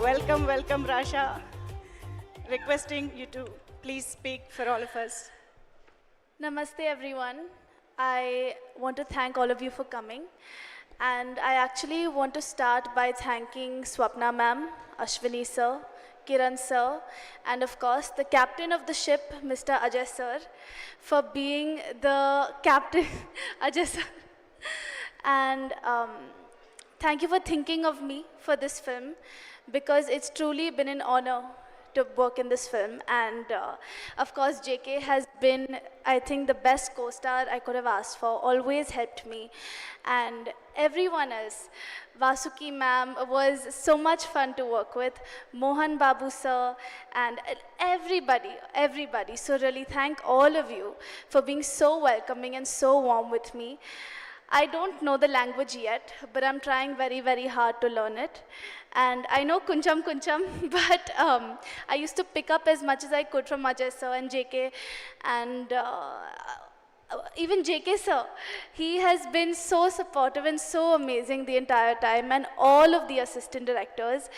welcome, welcome, Rasha. Requesting you to please speak for all of us. Namaste everyone. I want to thank all of you for coming. And I actually want to start by thanking Swapna ma'am, Ashwini sir, Kiran sir, and of course the captain of the ship, Mr. Ajay sir, for being the captain, Ajay sir. And thank you for thinking of me for this film, because it's truly been an honor to work in this film. And of course, JK has been, I think, the best co-star I could have asked for, always helped me. And everyone else, Vasuki ma'am was so much fun to work with, Mohan Babu sir, and everybody. So really thank all of you for being so welcoming and so warm with me. I don't know the language yet, but I'm trying very hard to learn it. And I know Kuncham, but I used to pick up as much as I could from Ajay sir and JK, and even JK sir. He has been so supportive and so amazing the entire time, and all of the assistant directors.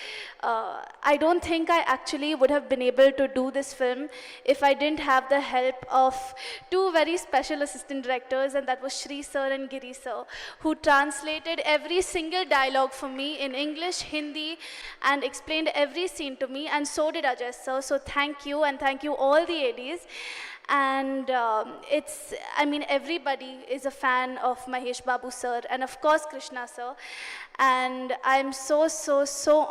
I don't think I actually would have been able to do this film if I didn't have the help of two very special assistant directors, and that was Shri sir and Giri sir, who translated every single dialogue for me in English, Hindi, and explained every scene to me, and so did Ajay sir. So thank you, and thank you all the ADs. And everybody is a fan of Mahesh Babu sir, and of course Krishna sir. And I'm so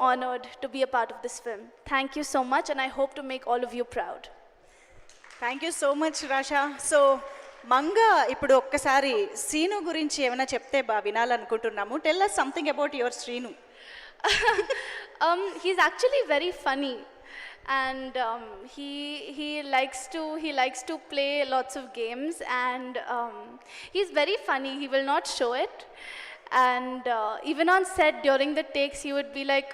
honored to be a part of this film. Thank you so much, and I hope to make all of you proud. Thank you so much, Rasha. So, Manga, ఇప్పుడు ఒక్కసారి scene గురించి ఏమైనా చెప్తే వినాలనుకుంటున్నాము. Tell us something about your Srinu. He's actually very funny. And he likes to play lots of games, and he's very funny. He will not show it, and even on set during the takes he would be like,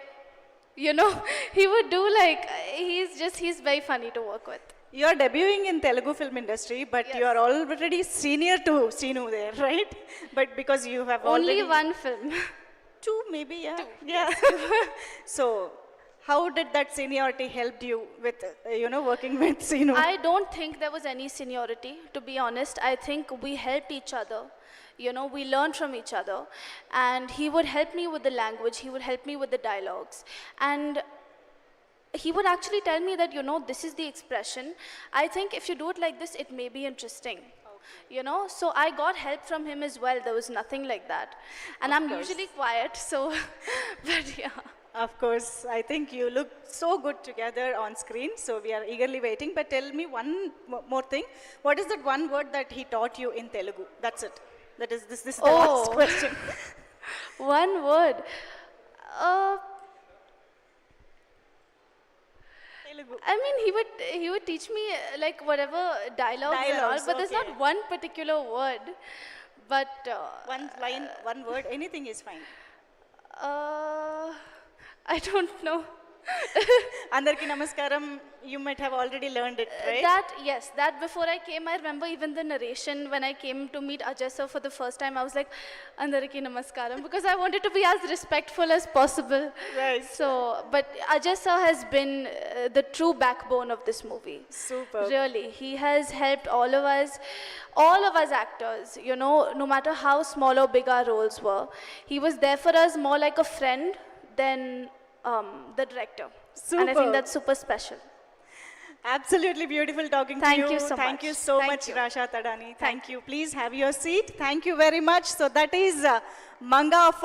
he would do like, he's very funny to work with. You are debuting in Telugu film industry, but Yes. you are already senior to Sinu there, right? But because you have Only already one film. two, maybe, yeah. Yeah. So, how did that seniority helped you with, working with Sinu? I don't think there was any seniority, to be honest. I think we helped each other. We learned from each other. And he would help me with the language. He would help me with the dialogues. And he would actually tell me that, this is the expression. I think if you do it like this, it may be interesting. So I got help from him as well. There was nothing like that. And I'm usually quiet, so, but yeah. Of course, I think you look so good together on screen, so we are eagerly waiting. But tell me one more thing. What is that one word that he taught you in Telugu? That's it. This is the last question. One word. Telugu. I mean, he would teach me like whatever dialogues and all, but there's not okay. one particular word. But One line, one word, anything is fine. I don't know. Andarki namaskaram, you might have already learned it, right? That before I came, I remember even the narration when I came to meet Ajay sir for the first time, I was like, Andarki namaskaram, because I wanted to be as respectful as possible. Right. So, but Ajay sir has been the true backbone of this movie. Super. Really, he has helped all of us actors, no matter how small or big our roles were. He was there for us more like a friend than the director. And I think Super. that's super special. Absolutely beautiful talking to you. Thank you so Thank much. you so Thank much, you. Rasha Tadani. Thank you. Please have your seat. Thank you very much. So that is Manga of